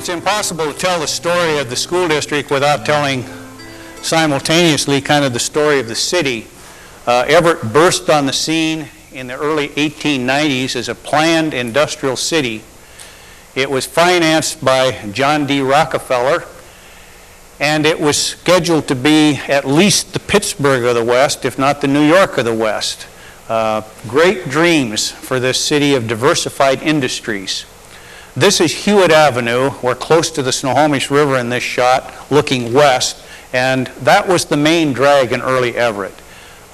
It's impossible to tell the story of the school district without telling simultaneously kind of the story of the city. Everett burst on the scene in the early 1890s as a planned industrial city. It was financed by John D. Rockefeller, and it was scheduled to be at least the Pittsburgh of the West, if not the New York of the West. Great dreams for this city of diversified industries. This is Hewitt Avenue. We're close to the Snohomish River in this shot, looking west, and that was the main drag in early Everett.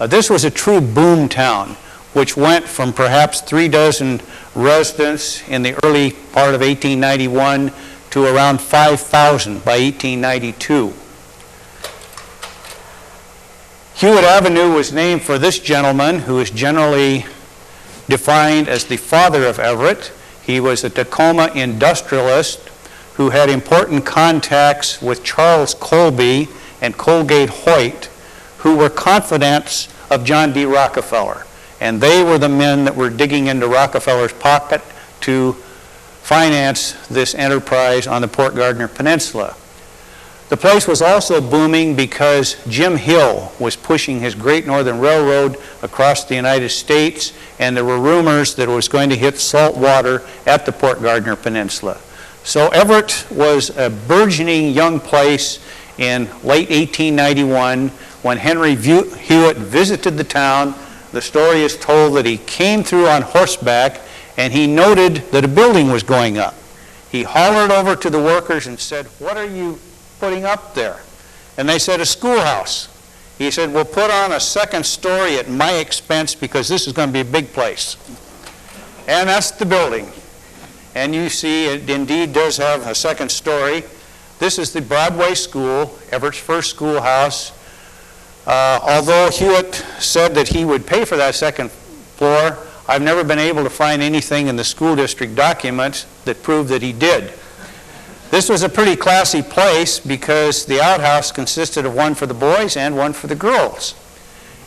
This was a true boom town, which went from perhaps 36 residents in the early part of 1891 to around 5,000 by 1892. Hewitt Avenue was named for this gentleman who is generally defined as the father of Everett. He was a Tacoma industrialist who had important contacts with Charles Colby and Colgate Hoyt, who were confidants of John D. Rockefeller. And they were the men that were digging into Rockefeller's pocket to finance this enterprise on the Port Gardner Peninsula. The place was also booming because Jim Hill was pushing his Great Northern Railroad across the United States, and there were rumors that it was going to hit salt water at the Port Gardner Peninsula. So Everett was a burgeoning young place in late 1891 when Henry Hewitt visited the town. The story is told that he came through on horseback and he noted that a building was going up. He hollered over to the workers and said, "What are you putting up there?" And they said, "A schoolhouse." He said, "We'll put on a second story at my expense because this is going to be a big place." And that's the building. And you see it indeed does have a second story. This is the Broadway School, Everett's first schoolhouse. Although Hewitt said that he would pay for that second floor, I've never been able to find anything in the school district documents that prove that he did. This was a pretty classy place because the outhouse consisted of one for the boys and one for the girls.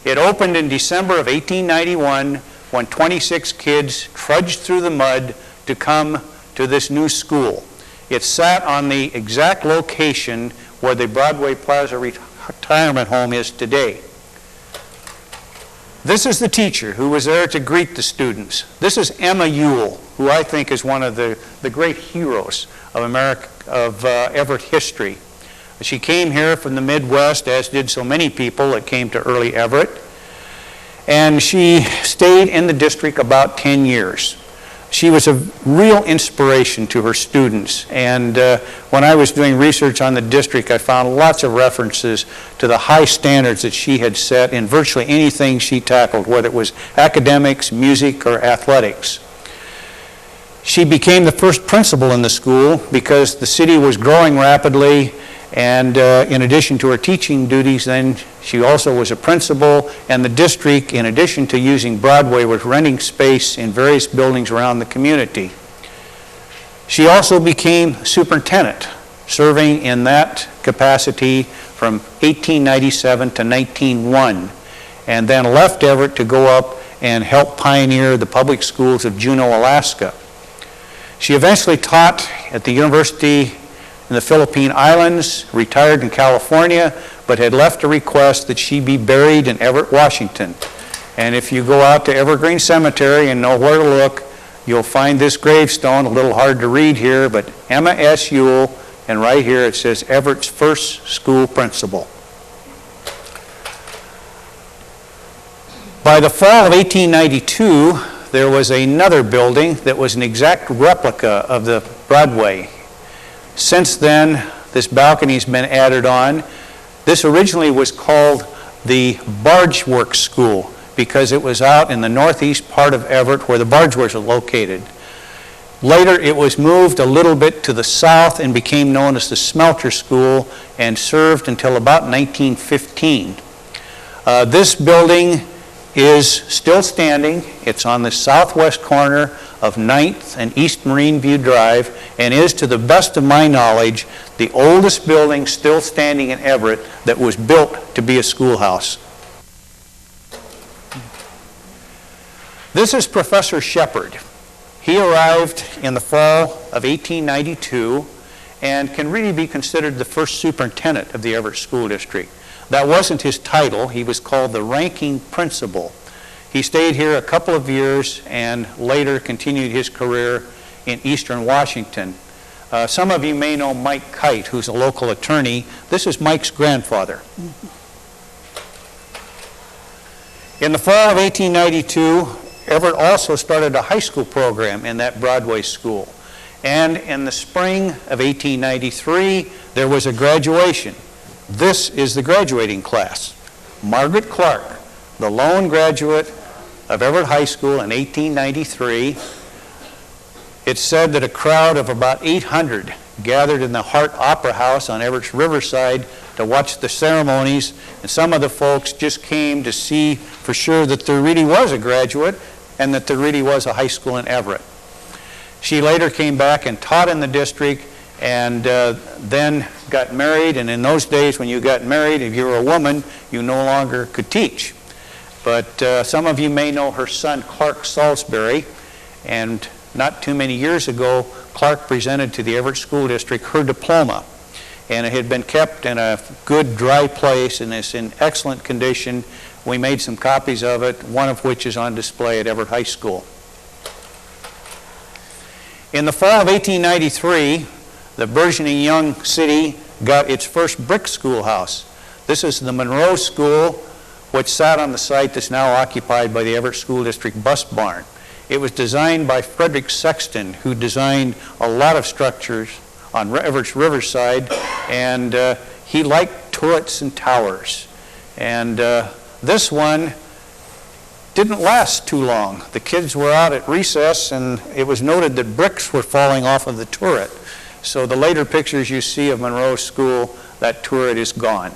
It opened in December of 1891 when 26 kids trudged through the mud to come to this new school. It sat on the exact location where the Broadway Plaza retirement home is today. This is the teacher who was there to greet the students. This is Emma Ewell, who I think is one of the great heroes of Everett history. She came here from the Midwest, as did so many people that came to early Everett, and she stayed in the district about 10 years. She was a real inspiration to her students, and when I was doing research on the district, I found lots of references to the high standards that she had set in virtually anything she tackled, whether it was academics, music, or athletics. She became the first principal in the school because the city was growing rapidly, and in addition to her teaching duties, then she also was a principal, and the district, in addition to using Broadway, was renting space in various buildings around the community. She also became superintendent, serving in that capacity from 1897 to 1901, and then left Everett to go up and help pioneer the public schools of Juneau, Alaska. She eventually taught at the University in the Philippine Islands, retired in California, but had left a request that she be buried in Everett, Washington. And if you go out to Evergreen Cemetery and know where to look, you'll find this gravestone, a little hard to read here, but Emma S. Ewell, and right here it says Everett's first school principal. By the fall of 1892, there was another building that was an exact replica of the Broadway. Since then, this balcony has been added on. This originally was called the Barge Works School because it was out in the northeast part of Everett where the barge works are located. Later, it was moved a little bit to the south and became known as the Smelter School and served until about 1915. This building is still standing. It's on the southwest corner of 9th and East Marine View Drive and is, to the best of my knowledge, the oldest building still standing in Everett that was built to be a schoolhouse. This is Professor Shepard. He arrived in the fall of 1892, and can really be considered the first superintendent of the Everett School District. That wasn't his title. He was called the ranking principal. He stayed here a couple of years and later continued his career in Eastern Washington. Some of you may know Mike Kite, who's a local attorney. This is Mike's grandfather. In the fall of 1892, Everett also started a high school program in that Broadway school. And in the spring of 1893, there was a graduation. This is the graduating class. Margaret Clark, the lone graduate of Everett High School in 1893. It's said that a crowd of about 800 gathered in the Hart Opera House on Everett's Riverside to watch the ceremonies, and some of the folks just came to see for sure that there really was a graduate and that there really was a high school in Everett. She later came back and taught in the district and then got married, and in those days when you got married, if you were a woman, you no longer could teach. But some of you may know her son, Clark Salisbury, and not too many years ago, Clark presented to the Everett School District her diploma. And it had been kept in a good dry place and is in excellent condition. We made some copies of it, one of which is on display at Everett High School. In the fall of 1893, the burgeoning young city got its first brick schoolhouse. This is the Monroe School, which sat on the site that's now occupied by the Everett School District bus barn. It was designed by Frederick Sexton, who designed a lot of structures on Everett's Riverside, and he liked turrets and towers. And this one didn't last too long. The kids were out at recess, and it was noted that bricks were falling off of the turret. So the later pictures you see of Monroe School, that turret is gone.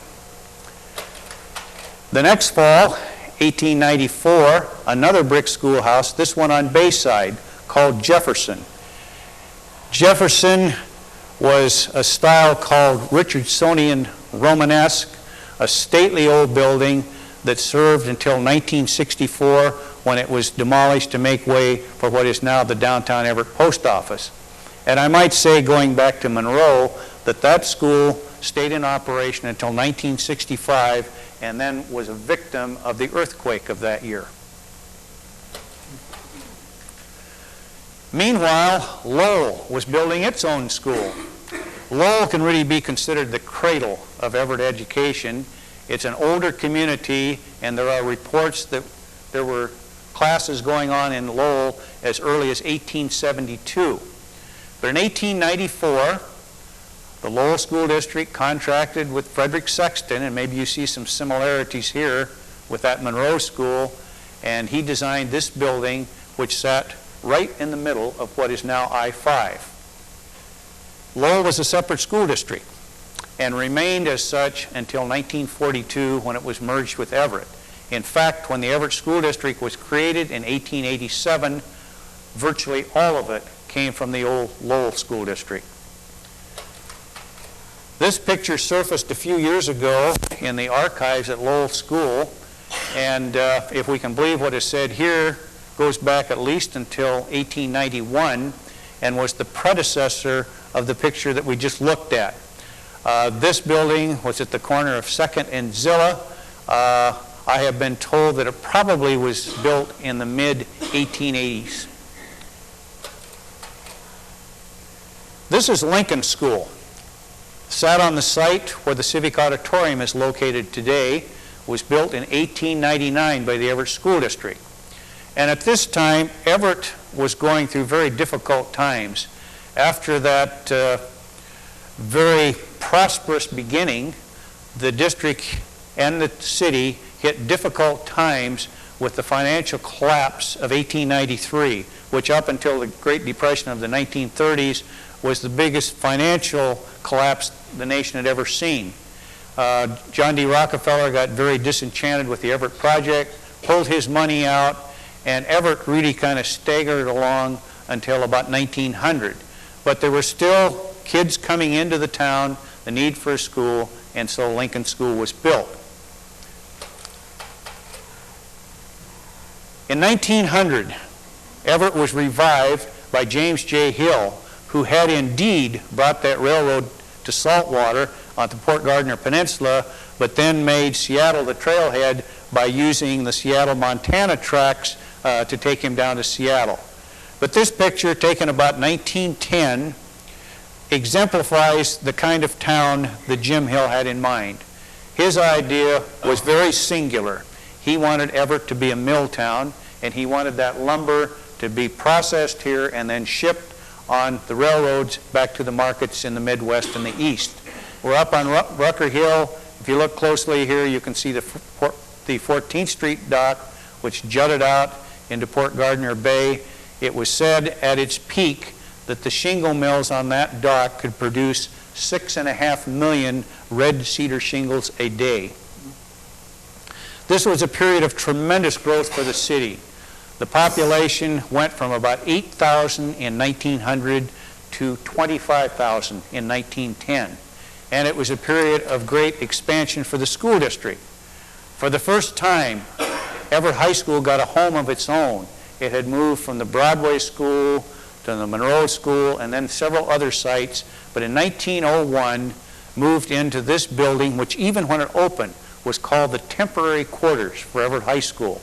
The next fall, 1894, another brick schoolhouse, this one on Bayside, called Jefferson. Jefferson was a style called Richardsonian Romanesque, a stately old building that served until 1964 when it was demolished to make way for what is now the downtown Everett Post Office. And I might say, going back to Monroe, that that school stayed in operation until 1965 and then was a victim of the earthquake of that year. Meanwhile, Lowell was building its own school. Lowell can really be considered the cradle of Everett education. It's an older community, and there are reports that there were classes going on in Lowell as early as 1872. But in 1894, the Lowell School District contracted with Frederick Sexton, and maybe you see some similarities here with that Monroe School, and he designed this building, which sat right in the middle of what is now I-5. Lowell was a separate school district and remained as such until 1942 when it was merged with Everett. In fact, when the Everett School District was created in 1887, virtually all of it came from the old Lowell School District. This picture surfaced a few years ago in the archives at Lowell School, and if we can believe what is said here, goes back at least until 1891 and was the predecessor of the picture that we just looked at. This building was at the corner of 2nd and Zilla. I have been told that it probably was built in the mid-1880s. This is Lincoln School. Sat on the site where the Civic Auditorium is located today, was built in 1899 by the Everett School District. And at this time, Everett was going through very difficult times. After that very prosperous beginning, the district and the city hit difficult times with the financial collapse of 1893, which up until the Great Depression of the 1930s was the biggest financial collapse the nation had ever seen. John D. Rockefeller got very disenchanted with the Everett project, pulled his money out, and Everett really kind of staggered along until about 1900. But there were still kids coming into the town, the need for a school, and so Lincoln School was built. In 1900, Everett was revived by James J. Hill, who had indeed brought that railroad to Saltwater on the Port Gardner Peninsula, but then made Seattle the trailhead by using the Seattle-Montana tracks to take him down to Seattle. But this picture, taken about 1910, exemplifies the kind of town that Jim Hill had in mind. His idea was very singular. He wanted Everett to be a mill town, and he wanted that lumber to be processed here and then shipped on the railroads back to the markets in the Midwest and the East. We're up on Rucker Hill. If you look closely here, you can see the 14th Street dock, which jutted out into Port Gardner Bay. It was said at its peak that the shingle mills on that dock could produce 6.5 million red cedar shingles a day. This was a period of tremendous growth for the city. The population went from about 8,000 in 1900 to 25,000 in 1910. And it was a period of great expansion for the school district. For the first time, Everett High School got a home of its own. It had moved from the Broadway School to the Monroe School and then several other sites, but in 1901 moved into this building, which even when it opened was called the temporary quarters for Everett High School.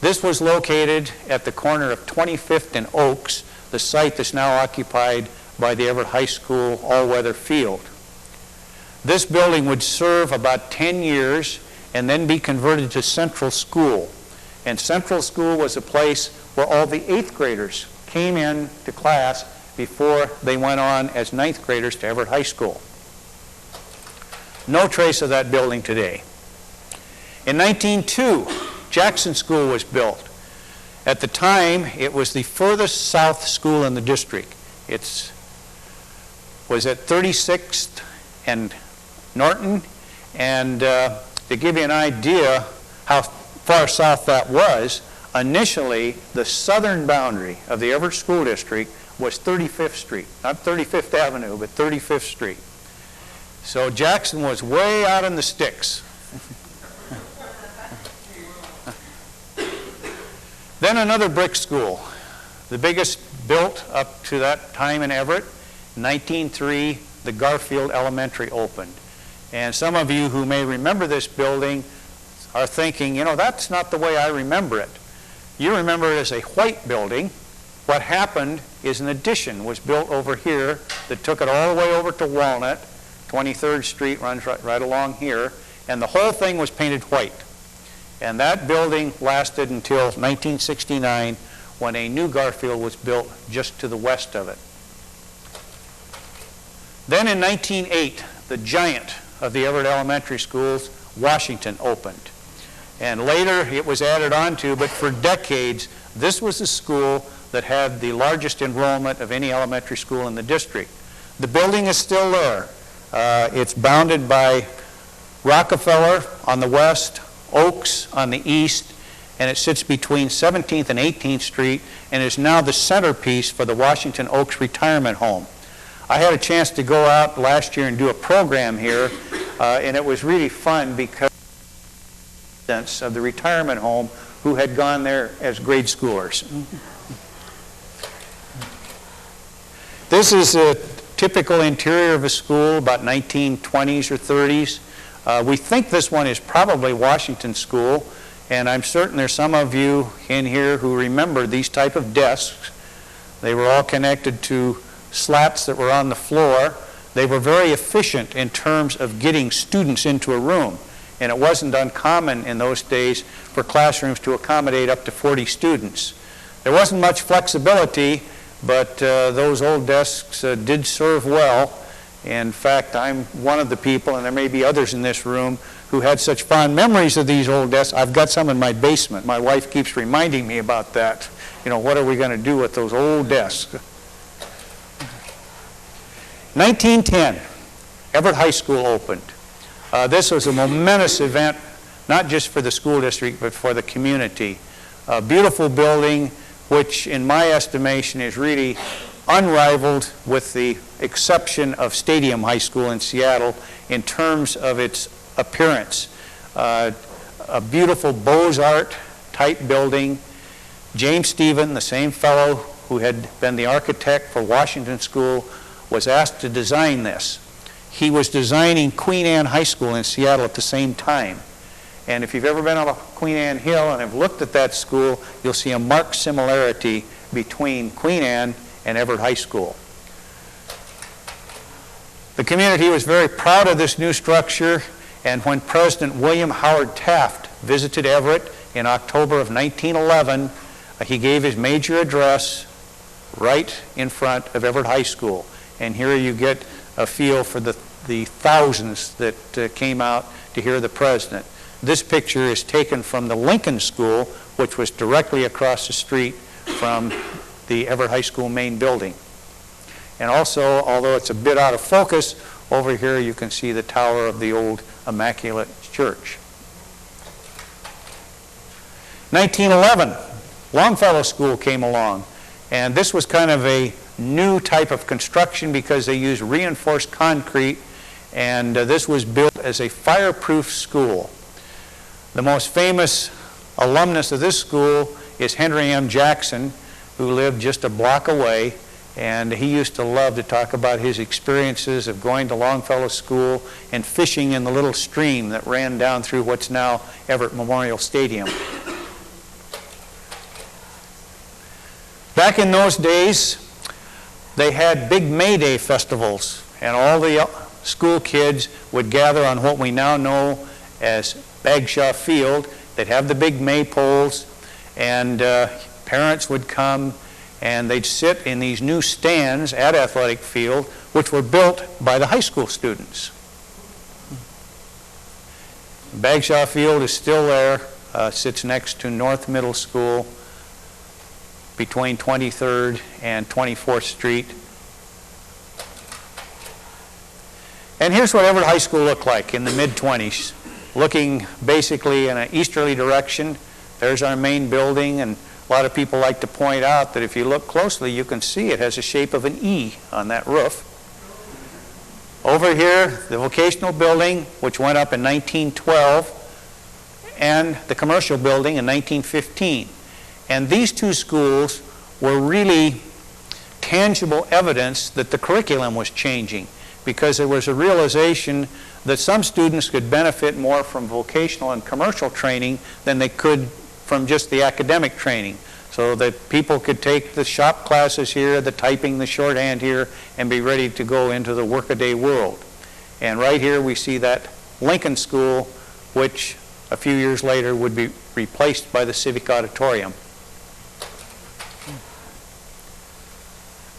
This was located at the corner of 25th and Oaks, the site that's now occupied by the Everett High School all-weather field. This building would serve about 10 years and then be converted to Central School. And Central School was a place where all the 8th graders came in to class before they went on as 9th graders to Everett High School. No trace of that building today. In 1902, Jackson School was built. At the time, it was the furthest south school in the district. It was at 36th and Norton, and to give you an idea how far south that was, initially the southern boundary of the Everett School District was 35th Street, not 35th Avenue, but 35th Street. So Jackson was way out in the sticks. Then another brick school, the biggest built up to that time in Everett. In 1903, the Garfield Elementary opened. And some of you who may remember this building are thinking, you know, that's not the way I remember it. You remember it as a white building. What happened is an addition was built over here that took it all the way over to Walnut. 23rd Street runs right along here, and the whole thing was painted white. And that building lasted until 1969, when a new Garfield was built just to the west of it. Then in 1908, the giant of the Everett Elementary Schools, Washington, opened. And later it was added on to, but for decades, this was the school that had the largest enrollment of any elementary school in the district. The building is still there. It's bounded by Rockefeller on the west, Oaks on the east, and it sits between 17th and 18th Street and is now the centerpiece for the Washington Oaks Retirement Home. I had a chance to go out last year and do a program here, and it was really fun because of the retirement home who had gone there as grade schoolers. This is a typical interior of a school, about 1920s or 30s. We think this one is probably Washington School, and I'm certain there's some of you in here who remember these type of desks. They were all connected to slats that were on the floor. They were very efficient in terms of getting students into a room, and it wasn't uncommon in those days for classrooms to accommodate up to 40 students. There wasn't much flexibility, but those old desks did serve well. In fact, I'm one of the people, and there may be others in this room, who had such fond memories of these old desks. I've got some in my basement. My wife keeps reminding me about that. You know, what are we going to do with those old desks? 1910, Everett High School opened. This was a momentous event, not just for the school district, but for the community. A beautiful building, which in my estimation is really unrivaled with the exception of Stadium High School in Seattle in terms of its appearance. A beautiful Beaux-Art type building. James Stephen, the same fellow who had been the architect for Washington School, was asked to design this. He was designing Queen Anne High School in Seattle at the same time. And if you've ever been on Queen Anne Hill and have looked at that school, you'll see a marked similarity between Queen Anne and Everett High School. The community was very proud of this new structure, and when President William Howard Taft visited Everett in October of 1911, he gave his major address right in front of Everett High School. And here you get a feel for the thousands that came out to hear the president. This picture is taken from the Lincoln School, which was directly across the street from the Everett High School main building. And also, although it's a bit out of focus, over here you can see the tower of the old Immaculate Church. 1911, Longfellow School came along, and this was kind of a new type of construction because they used reinforced concrete, and this was built as a fireproof school. The most famous alumnus of this school is Henry M. Jackson, who lived just a block away, and he used to love to talk about his experiences of going to Longfellow School and fishing in the little stream that ran down through what's now Everett Memorial Stadium. Back in those days, they had big May Day festivals, and all the school kids would gather on what we now know as Bagshaw Field. They'd have the big maypoles, and parents would come, and they'd sit in these new stands at Athletic Field, which were built by the high school students. Bagshaw Field is still there, sits next to North Middle School, between 23rd and 24th Street. And here's what Everett High School looked like in the mid-20s, looking basically in an easterly direction. There's our main building, and a lot of people like to point out that if you look closely, you can see it has the shape of an E on that roof. Over here, the vocational building, which went up in 1912, and the commercial building in 1915. And these two schools were really tangible evidence that the curriculum was changing, because there was a realization that some students could benefit more from vocational and commercial training than they could from just the academic training, so that people could take the shop classes here, the typing, the shorthand here, and be ready to go into the workaday world. And right here we see that Lincoln School, which a few years later would be replaced by the Civic Auditorium.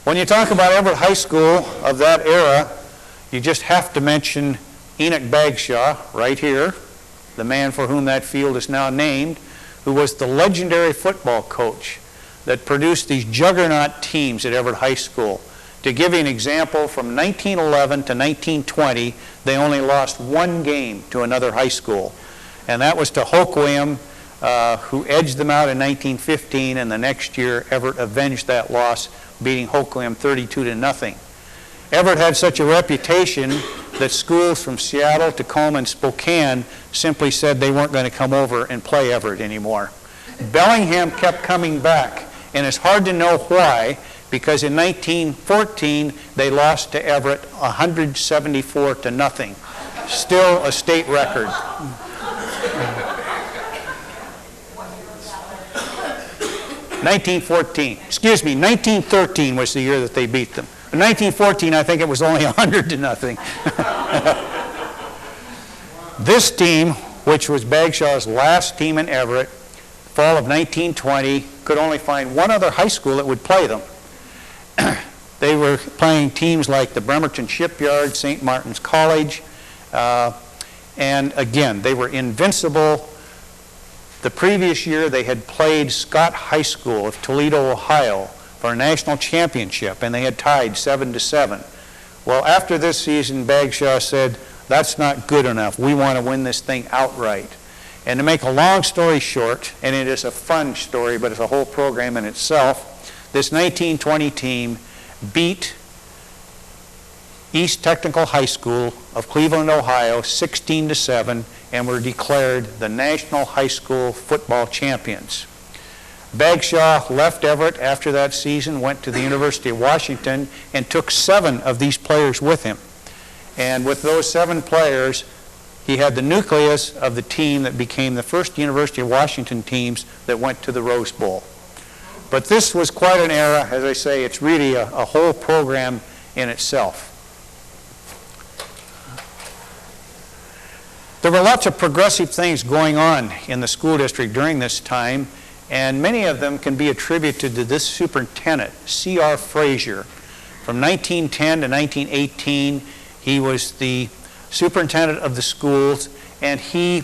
When you talk about Everett High School of that era, you just have to mention Enoch Bagshaw right here, the man for whom that field is now named, who was the legendary football coach that produced these juggernaut teams at Everett High School. To give you an example, from 1911 to 1920, they only lost one game to another high school, and that was to Hoquiam, who edged them out in 1915, and the next year Everett avenged that loss, beating Hoquiam 32-0. Everett had such a reputation that schools from Seattle, Tacoma, and Spokane simply said they weren't going to come over and play Everett anymore. Bellingham kept coming back, and it's hard to know why, because in 1914 they lost to Everett 174-0. Still a state record. 1913 was the year that they beat them. In 1914, I think it was only 100-0. This team, which was Bagshaw's last team in Everett, fall of 1920, could only find one other high school that would play them. They were playing teams like the Bremerton Shipyard, St. Martin's College, and again, they were invincible. The previous year, they had played Scott High School of Toledo, Ohio, for a national championship, and they had tied 7-7. Well, after this season, Bagshaw said, that's not good enough. We want to win this thing outright. And to make a long story short, and it is a fun story, but it's a whole program in itself, this 1920 team beat East Technical High School of Cleveland, Ohio, 16-7, and were declared the National High School Football Champions. Bagshaw left Everett after that season, went to the University of Washington, and took 7 of these players with him. And with those 7 players, he had the nucleus of the team that became the first University of Washington teams that went to the Rose Bowl. But this was quite an era. As I say, it's really a whole program in itself. There were lots of progressive things going on in the school district during this time, and many of them can be attributed to this superintendent, C.R. Frazier. From 1910 to 1918, he was the superintendent of the schools, and he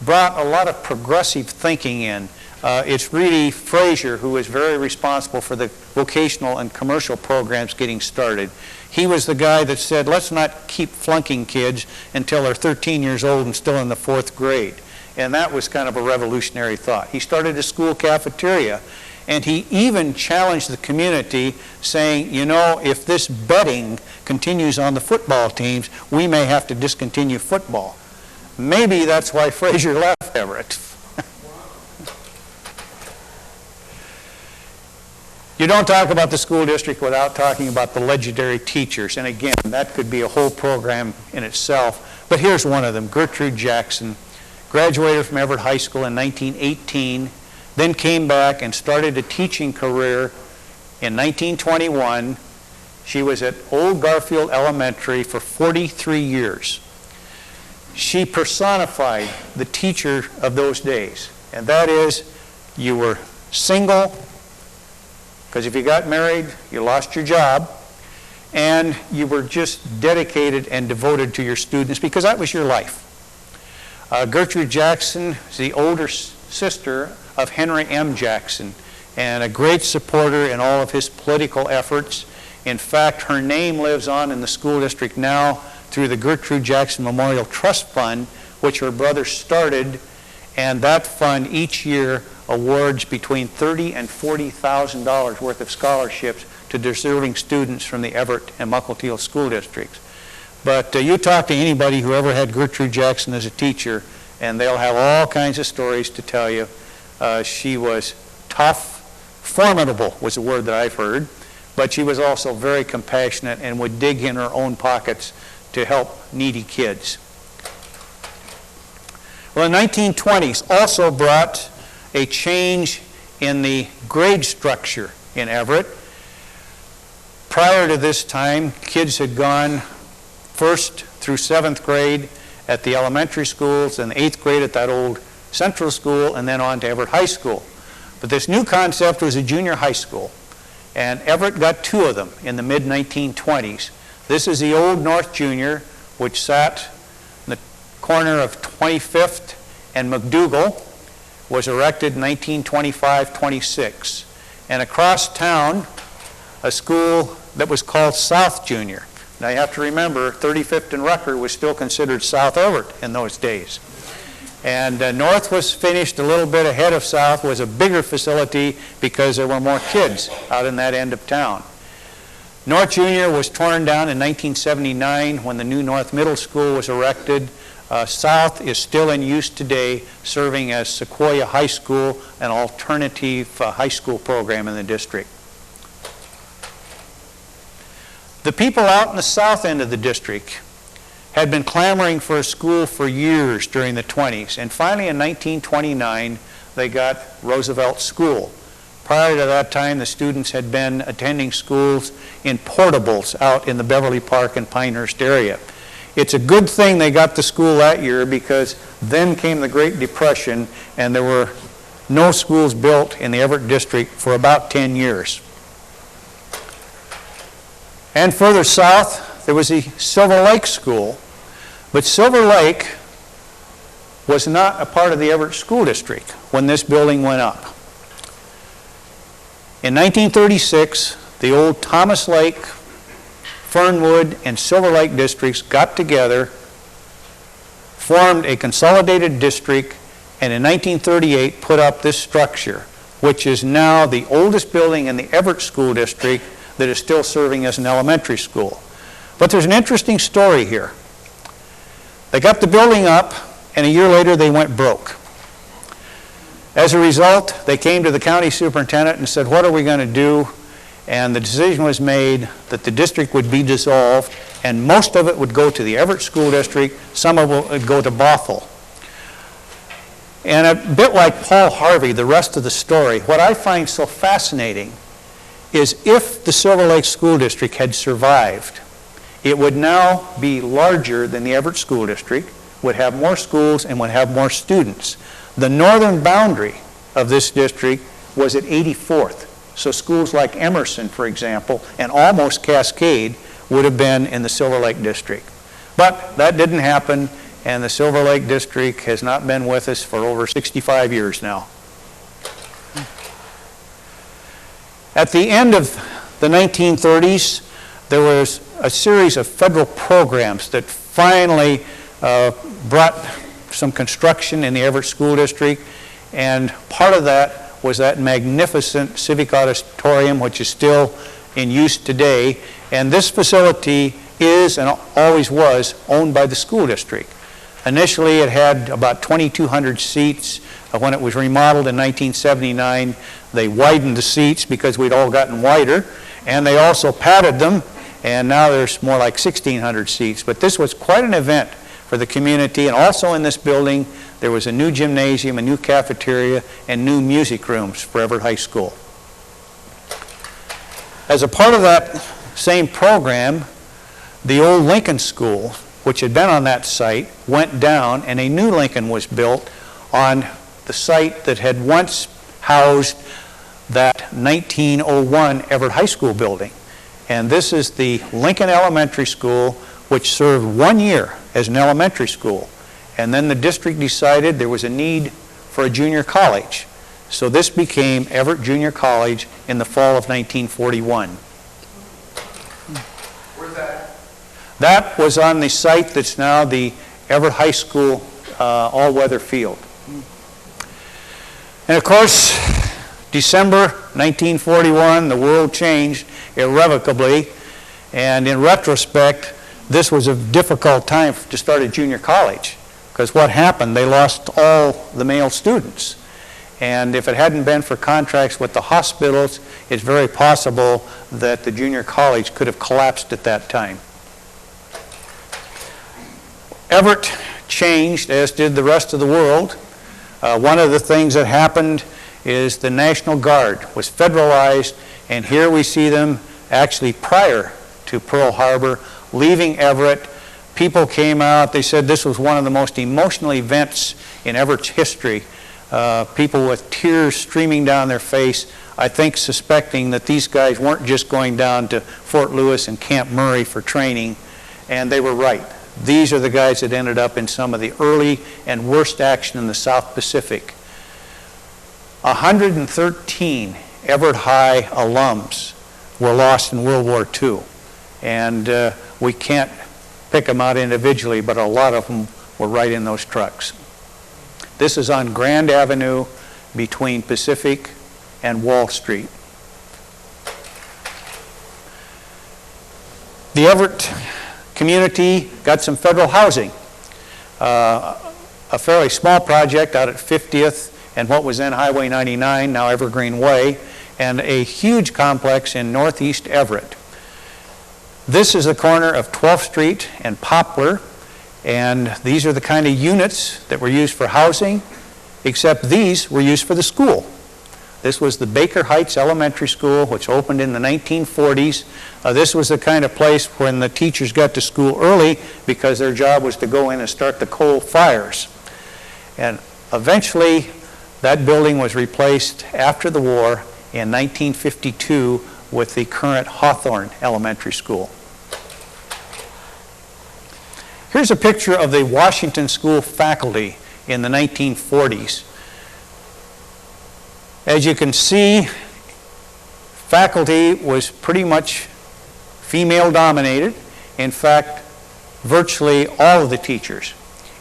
brought a lot of progressive thinking in. It's really Frazier who was very responsible for the vocational and commercial programs getting started. He was the guy that said, let's not keep flunking kids until they're 13 years old and still in the 4th grade. And that was kind of a revolutionary thought. He started a school cafeteria, and he even challenged the community, saying, you know, if this betting continues on the football teams, we may have to discontinue football. Maybe that's why Frazier left Everett. You don't talk about the school district without talking about the legendary teachers. And again, that could be a whole program in itself. But here's one of them, Gertrude Jackson. Graduated from Everett High School in 1918, then came back and started a teaching career in 1921. She was at Old Garfield Elementary for 43 years. She personified the teacher of those days. And that is, you were single, because if you got married, you lost your job, and you were just dedicated and devoted to your students because that was your life. Gertrude Jackson is the older sister of Henry M. Jackson and a great supporter in all of his political efforts. In fact, her name lives on in the school district now through the Gertrude Jackson Memorial Trust Fund, which her brother started, and that fund each year awards between $30,000 and $40,000 worth of scholarships to deserving students from the Everett and Mukilteo school districts. But you talk to anybody who ever had Gertrude Jackson as a teacher, and they'll have all kinds of stories to tell you. She was tough, formidable was a word that I've heard, but she was also very compassionate and would dig in her own pockets to help needy kids. Well, the 1920s also brought a change in the grade structure in Everett. Prior to this time, kids had gone 1st through 7th grade at the elementary schools and 8th grade at that old central school and then on to Everett High School. But this new concept was a junior high school, and Everett got 2 of them in the mid-1920s. This is the old North Junior, which sat in the corner of 25th and McDougal, was erected in 1925-26. And across town, a school that was called South Junior. Now you have to remember, 35th and Rucker was still considered South Everett in those days. And North was finished a little bit ahead of South, was a bigger facility because there were more kids out in that end of town. North Junior was torn down in 1979 when the new North Middle School was erected. South is still in use today, serving as Sequoia High School, an alternative high school program in the district. The people out in the south end of the district had been clamoring for a school for years during the 20s, and finally in 1929 they got Roosevelt School. Prior to that time, the students had been attending schools in portables out in the Beverly Park and Pinehurst area. It's a good thing they got the school that year because then came the Great Depression and there were no schools built in the Everett district for about 10 years. And further south, there was the Silver Lake School, but Silver Lake was not a part of the Everett School District when this building went up. In 1936, the old Thomas Lake, Fernwood, and Silver Lake districts got together, formed a consolidated district, and in 1938 put up this structure, which is now the oldest building in the Everett School District that is still serving as an elementary school. But there's an interesting story here. They got the building up, and a year later they went broke. As a result, they came to the county superintendent and said, what are we going to do? And the decision was made that the district would be dissolved, and most of it would go to the Everett School District, some of it would go to Bothell. And a bit like Paul Harvey, the rest of the story, what I find so fascinating is if the Silver Lake School District had survived, it would now be larger than the Everett School District, would have more schools, and would have more students. The northern boundary of this district was at 84th. So schools like Emerson, for example, and almost Cascade would have been in the Silver Lake District. But that didn't happen, and the Silver Lake District has not been with us for over 65 years now. At the end of the 1930s, there was a series of federal programs that finally brought some construction in the Everett School District, and part of that was that magnificent Civic Auditorium, which is still in use today. And this facility is, and always was, owned by the school district. Initially, it had about 2,200 seats. When it was remodeled in 1979, they widened the seats because we'd all gotten wider, and they also padded them, and now there's more like 1,600 seats. But this was quite an event for the community, and also in this building, there was a new gymnasium, a new cafeteria, and new music rooms for Everett High School. As a part of that same program, the old Lincoln School, which had been on that site, went down, and a new Lincoln was built on the site that had once housed that 1901 Everett High School building. And this is the Lincoln Elementary School, which served 1 year as an elementary school. And then the district decided there was a need for a junior college. So this became Everett Junior College in the fall of 1941. Where's that? That was on the site that's now the Everett High School all-weather field. And of course, December 1941, the world changed irrevocably. And in retrospect, this was a difficult time to start a junior college. Because what happened, they lost all the male students. And if it hadn't been for contracts with the hospitals, it's very possible that the junior college could have collapsed at that time. Everett changed, as did the rest of the world. One of the things that happened is the National Guard was federalized, and here we see them actually prior to Pearl Harbor leaving Everett. People came out, they said this was one of the most emotional events in Everett's history. People with tears streaming down their face, I think suspecting that these guys weren't just going down to Fort Lewis and Camp Murray for training, and they were right. These are the guys that ended up in some of the early and worst action in the South Pacific. 113 Everett High alums were lost in World War II, and we can't pick them out individually, but a lot of them were right in those trucks. This is on Grand Avenue between Pacific and Wall Street. The Everett community got some federal housing. A fairly small project out at 50th and what was then Highway 99, now Evergreen Way, and a huge complex in northeast Everett. This is the corner of 12th Street and Poplar, and these are the kind of units that were used for housing, except these were used for the school. This was the Baker Heights Elementary School, which opened in the 1940s. This was the kind of place when the teachers got to school early because their job was to go in and start the coal fires. And eventually, that building was replaced after the war in 1952 with the current Hawthorne Elementary School. Here's a picture of the Washington School faculty in the 1940s. As you can see, faculty was pretty much female dominated. In fact, virtually all of the teachers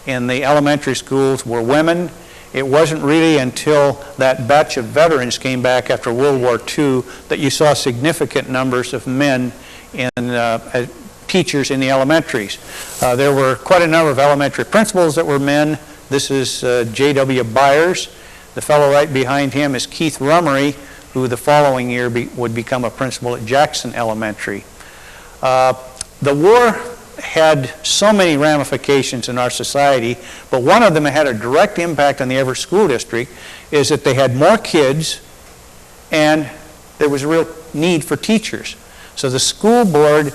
in the elementary schools were women. It wasn't really until that batch of veterans came back after World War II that you saw significant numbers of men in teachers in the elementaries. There were quite a number of elementary principals that were men. This is J.W. Byers. The fellow right behind him is Keith Rummery, who the following year would become a principal at Jackson Elementary. The war had so many ramifications in our society, but one of them that had a direct impact on the Everett School District is that they had more kids and there was a real need for teachers. So the school board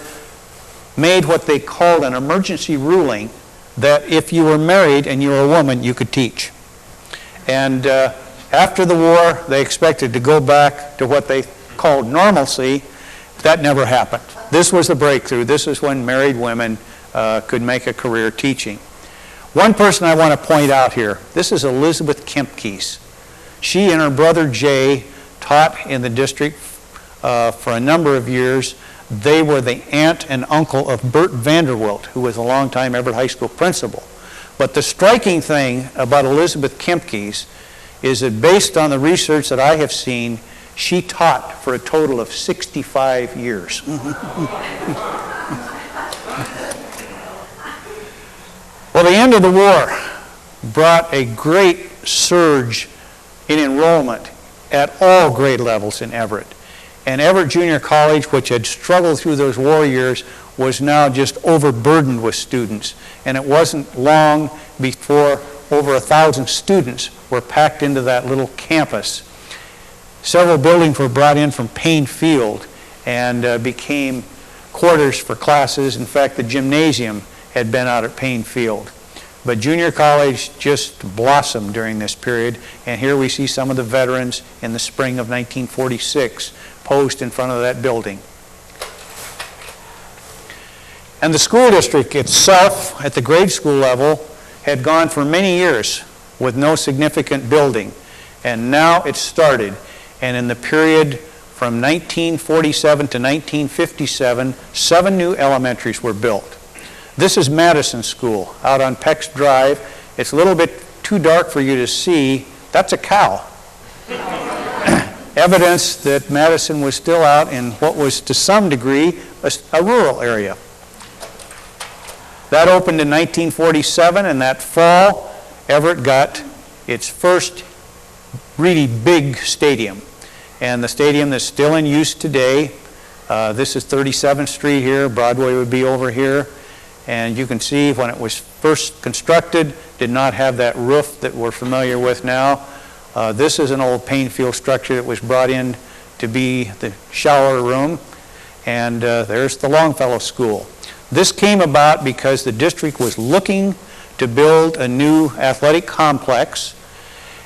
made what they called an emergency ruling that if you were married and you were a woman, you could teach. And after the war, they expected to go back to what they called normalcy. That never happened. This was the breakthrough. This is when married women could make a career teaching. One person I want to point out here, this is Elizabeth Kempkes. She and her brother Jay taught in the district for a number of years. They were the aunt and uncle of Bert Vanderwilt, who was a longtime Everett High School principal. But the striking thing about Elizabeth Kempkes is that based on the research that I have seen, she taught for a total of 65 years. Well, the end of the war brought a great surge in enrollment at all grade levels in Everett. And Everett Junior College, which had struggled through those war years, was now just overburdened with students. And it wasn't long before over 1,000 students were packed into that little campus. Several buildings were brought in from Payne Field and became quarters for classes. In fact, the gymnasium had been out at Payne Field. But junior college just blossomed during this period, and here we see some of the veterans in the spring of 1946 posed in front of that building. And the school district itself, at the grade school level, had gone for many years with no significant building, and now it started. And in the period from 1947 to 1957, 7 new elementaries were built. This is Madison School out on Peck's Drive. It's a little bit too dark for you to see. That's a cow. Evidence that Madison was still out in what was to some degree a rural area. That opened in 1947, and that fall, Everett got its first really big stadium. And the stadium that's still in use today, this is 37th Street here, Broadway would be over here. And you can see when it was first constructed, did not have that roof that we're familiar with now. This is an old Payne Field structure that was brought in to be the shower room. And there's the Longfellow School. This came about because the district was looking to build a new athletic complex,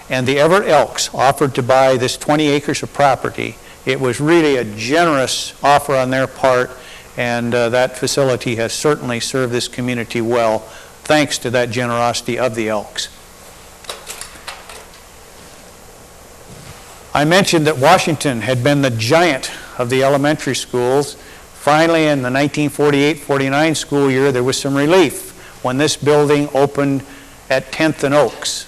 and the Everett Elks offered to buy this 20 acres of property. It was really a generous offer on their part, and that facility has certainly served this community well, thanks to that generosity of the Elks. I mentioned that Washington had been the giant of the elementary schools. Finally, in the 1948-49 school year, there was some relief when this building opened at 10th and Oaks.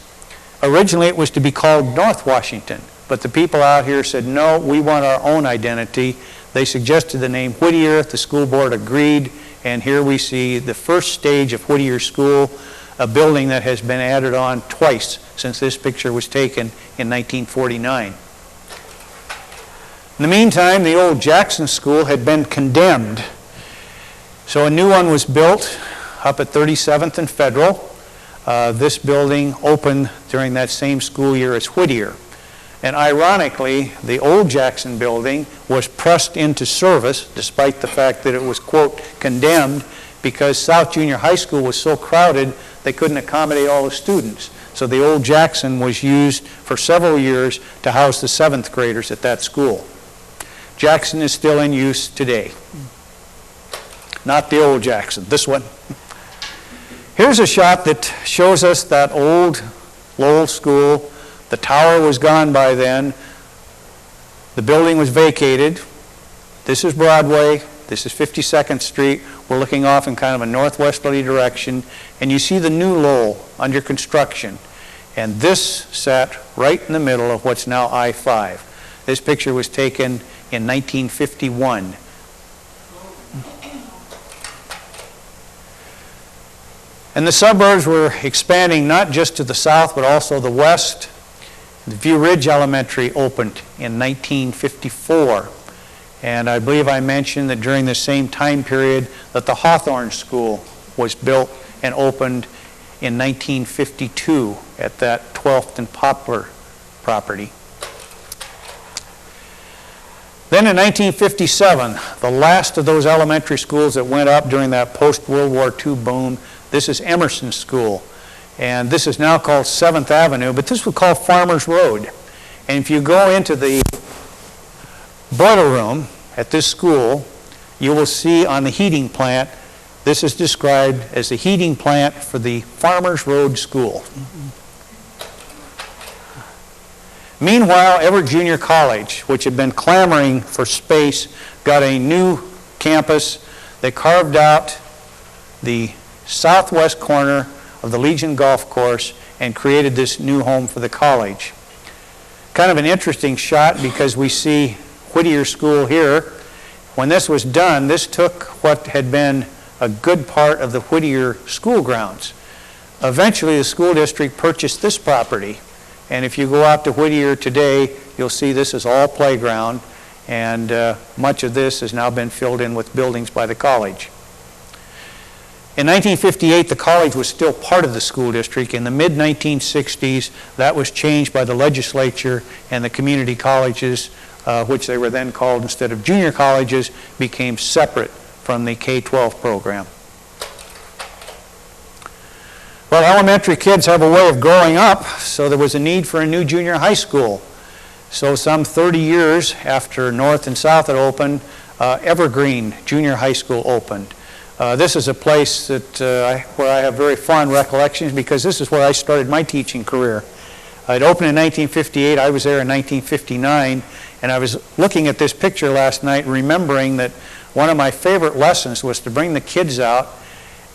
Originally, it was to be called North Washington, but the people out here said, no, we want our own identity. They suggested the name Whittier. The school board agreed, and here we see the first stage of Whittier School, a building that has been added on twice since this picture was taken in 1949. In the meantime, the old Jackson School had been condemned. So a new one was built up at 37th and Federal. This building opened during that same school year as Whittier. And ironically, the old Jackson building was pressed into service, despite the fact that it was, quote, condemned, because South Junior High School was so crowded they couldn't accommodate all the students. So the old Jackson was used for several years to house the 7th graders at that school. Jackson is still in use today. Not the old Jackson, this one. Here's a shot that shows us that old Lowell School. The tower was gone by then. The building was vacated. This is Broadway. This is 52nd Street. We're looking off in kind of a northwesterly direction. And you see the new Lowell under construction. And this sat right in the middle of what's now I-5. This picture was taken in 1951. And the suburbs were expanding not just to the south, but also the west. The View Ridge Elementary opened in 1954. And I believe I mentioned that during the same time period that the Hawthorne School was built and opened in 1952 at that 12th and Poplar property. Then in 1957, the last of those elementary schools that went up during that post-World War II boom, this is Emerson School. And this is now called 7th Avenue, but this was called Farmers Road. And if you go into the boiler room at this school, you will see on the heating plant, this is described as the heating plant for the Farmers Road School. Meanwhile, Everett Junior College, which had been clamoring for space, got a new campus. They carved out the southwest corner of the Legion Golf Course and created this new home for the college. Kind of an interesting shot because we see Whittier School here. When this was done, this took what had been a good part of the Whittier school grounds. Eventually, the school district purchased this property. And if you go out to Whittier today, you'll see this is all playground, and much of this has now been filled in with buildings by the college. In 1958, the college was still part of the school district. In the mid-1960s, that was changed by the legislature, and the community colleges, which they were then called instead of junior colleges, became separate from the K-12 program. Well, elementary kids have a way of growing up, so there was a need for a new junior high school. So some 30 years after North and South had opened, Evergreen Junior High School opened. This is a place that where I have very fond recollections because this is where I started my teaching career. It opened in 1958. I was there in 1959, and I was looking at this picture last night, remembering that one of my favorite lessons was to bring the kids out,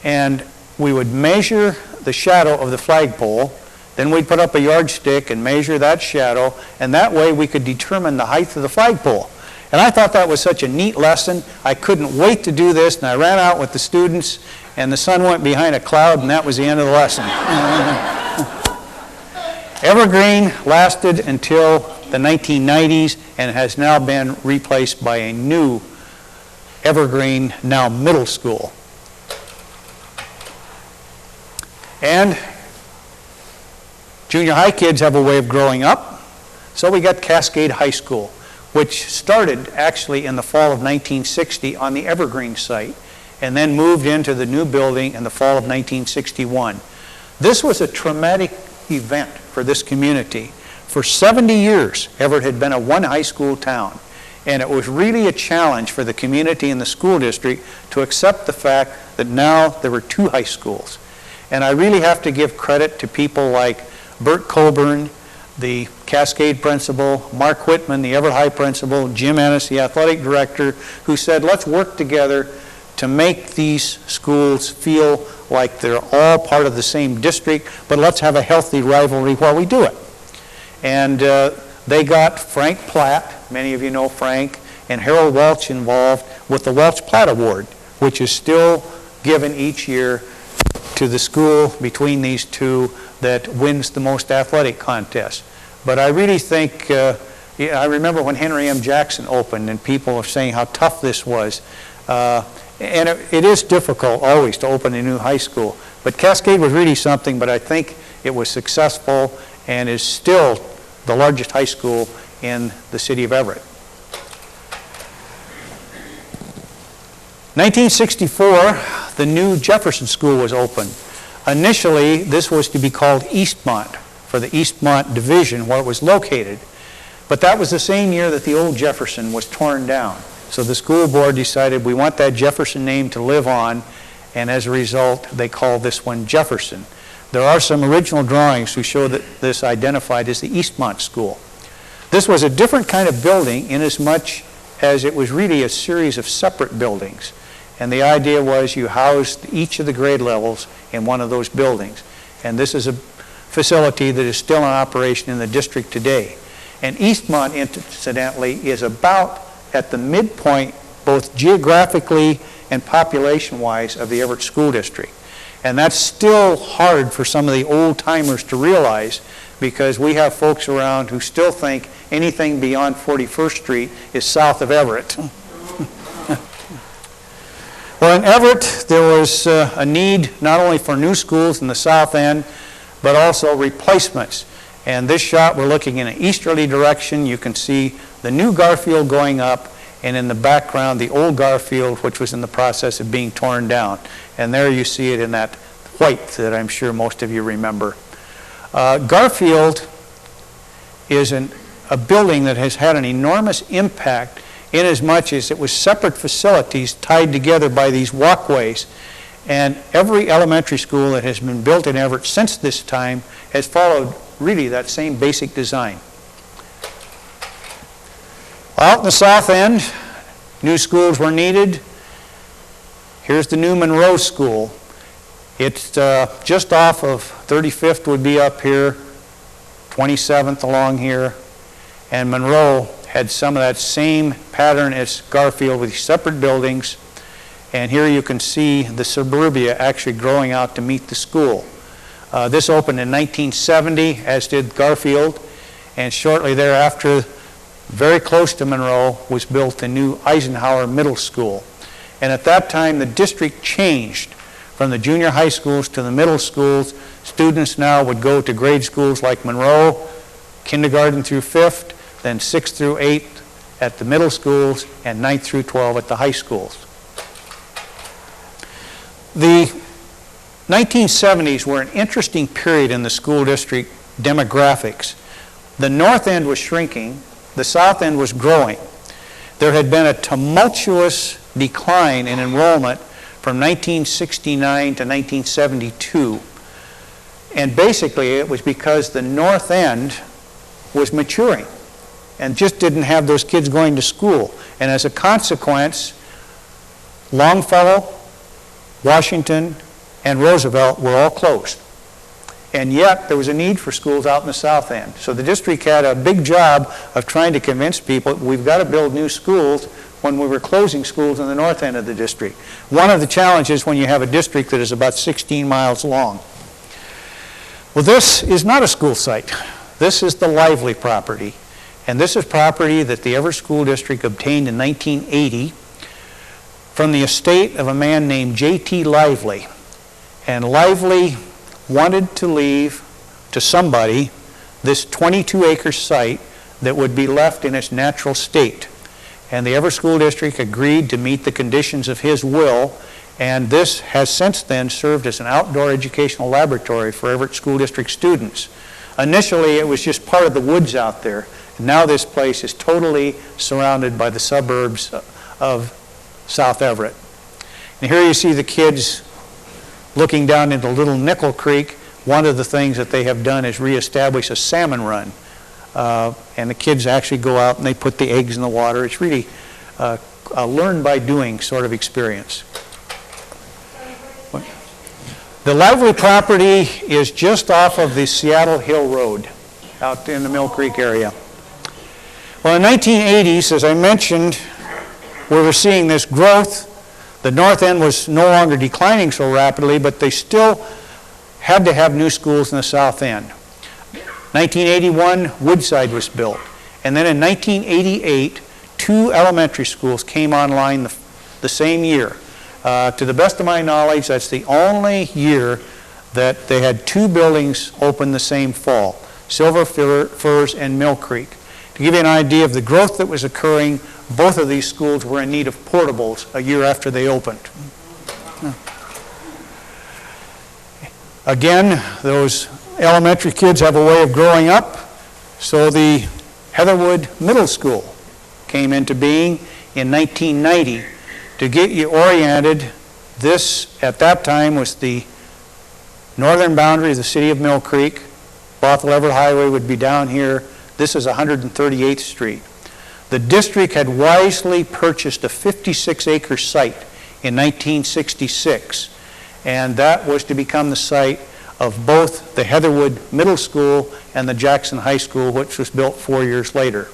and we would measure the shadow of the flagpole. Then we'd put up a yardstick and measure that shadow, and that way we could determine the height of the flagpole. And I thought that was such a neat lesson. I couldn't wait to do this, and I ran out with the students, and the sun went behind a cloud, and that was the end of the lesson. Evergreen lasted until the 1990s and has now been replaced by a new Evergreen, now middle school. And junior high kids have a way of growing up, so we got Cascade High School, which started actually in the fall of 1960 on the Evergreen site and then moved into the new building in the fall of 1961. This was a traumatic event for this community. For 70 years, Everett had been a one high school town, and it was really a challenge for the community and the school district to accept the fact that now there were two high schools. And I really have to give credit to people like Bert Coburn, the Cascade principal, Mark Whitman, the Everett High principal, Jim Ennis, the athletic director, who said, let's work together to make these schools feel like they're all part of the same district, but let's have a healthy rivalry while we do it. And they got Frank Platt, many of you know Frank, and Harold Welch involved with the Welch Platt Award, which is still given each year to the school between these two that wins the most athletic contest. But I really think, I remember when Henry M. Jackson opened and people were saying how tough this was. And it is difficult always to open a new high school. But Cascade was really something, but I think it was successful and is still the largest high school in the city of Everett. 1964, the new Jefferson School was opened. Initially, this was to be called Eastmont, for the Eastmont Division where it was located. But that was the same year that the old Jefferson was torn down. So the school board decided we want that Jefferson name to live on, and as a result, they called this one Jefferson. There are some original drawings who show that this identified as the Eastmont School. This was a different kind of building inasmuch as it was really a series of separate buildings. And the idea was you housed each of the grade levels in one of those buildings. And this is a facility that is still in operation in the district today. And Eastmont, incidentally, is about at the midpoint, both geographically and population-wise, of the Everett School District. And that's still hard for some of the old timers to realize, because we have folks around who still think anything beyond 41st Street is south of Everett. Well, in Everett, there was a need not only for new schools in the south end, but also replacements. And this shot, we're looking in an easterly direction. You can see the new Garfield going up, and in the background, the old Garfield, which was in the process of being torn down. And there you see it in that white that I'm sure most of you remember. Garfield is a building that has had an enormous impact inasmuch as it was separate facilities tied together by these walkways. And every elementary school that has been built in Everett since this time has followed really that same basic design. Out in the south end, new schools were needed. Here's the new Monroe School. It's just off of 35th would be up here, 27th along here, and Monroe had some of that same pattern as Garfield with separate buildings. And here you can see the suburbia actually growing out to meet the school. This opened in 1970, as did Garfield, and shortly thereafter, very close to Monroe, was built the new Eisenhower Middle School. And at that time, the district changed from the junior high schools to the middle schools. Students now would go to grade schools like Monroe, kindergarten through 5th, then 6th through 8th at the middle schools, and 9th through 12 at the high schools. The 1970s were an interesting period in the school district demographics. The north end was shrinking, the south end was growing. There had been a tumultuous decline in enrollment from 1969 to 1972. And basically it was because the north end was maturing and just didn't have those kids going to school. And as a consequence, Longfellow, Washington, and Roosevelt were all closed. And yet there was a need for schools out in the south end. So the district had a big job of trying to convince people we've got to build new schools when we were closing schools in the north end of the district. One of the challenges when you have a district that is about 16 miles long. Well, this is not a school site. This is the Lively property. And this is property that the Everett School District obtained in 1980 from the estate of a man named J.T. Lively. And Lively wanted to leave to somebody this 22-acre site that would be left in its natural state. And the Everett School District agreed to meet the conditions of his will, and this has since then served as an outdoor educational laboratory for Everett School District students. Initially, it was just part of the woods out there. Now this place is totally surrounded by the suburbs of South Everett. And here you see the kids looking down into Little Nickel Creek. One of the things that they have done is reestablish a salmon run. And the kids actually go out and they put the eggs in the water. It's really a learn by doing sort of experience. The Lively property is just off of the Seattle Hill Road out in the Mill Creek area. Well, in the 1980s, as I mentioned, we were seeing this growth. The north end was no longer declining so rapidly, but they still had to have new schools in the south end. 1981, Woodside was built. And then in 1988, 2 elementary schools came online the same year. To the best of my knowledge, that's the only year that they had 2 buildings open the same fall, Silver Firs and Mill Creek. To give you an idea of the growth that was occurring, both of these schools were in need of portables a year after they opened. Again, those elementary kids have a way of growing up, so the Heatherwood Middle School came into being in 1990. To get you oriented, this at that time was the northern boundary of the city of Mill Creek. Bothell Everett Highway would be down here. This is 138th Street. The district had wisely purchased a 56-acre site in 1966, and that was to become the site of both the Heatherwood Middle School and the Jackson High School, which was built 4 years later.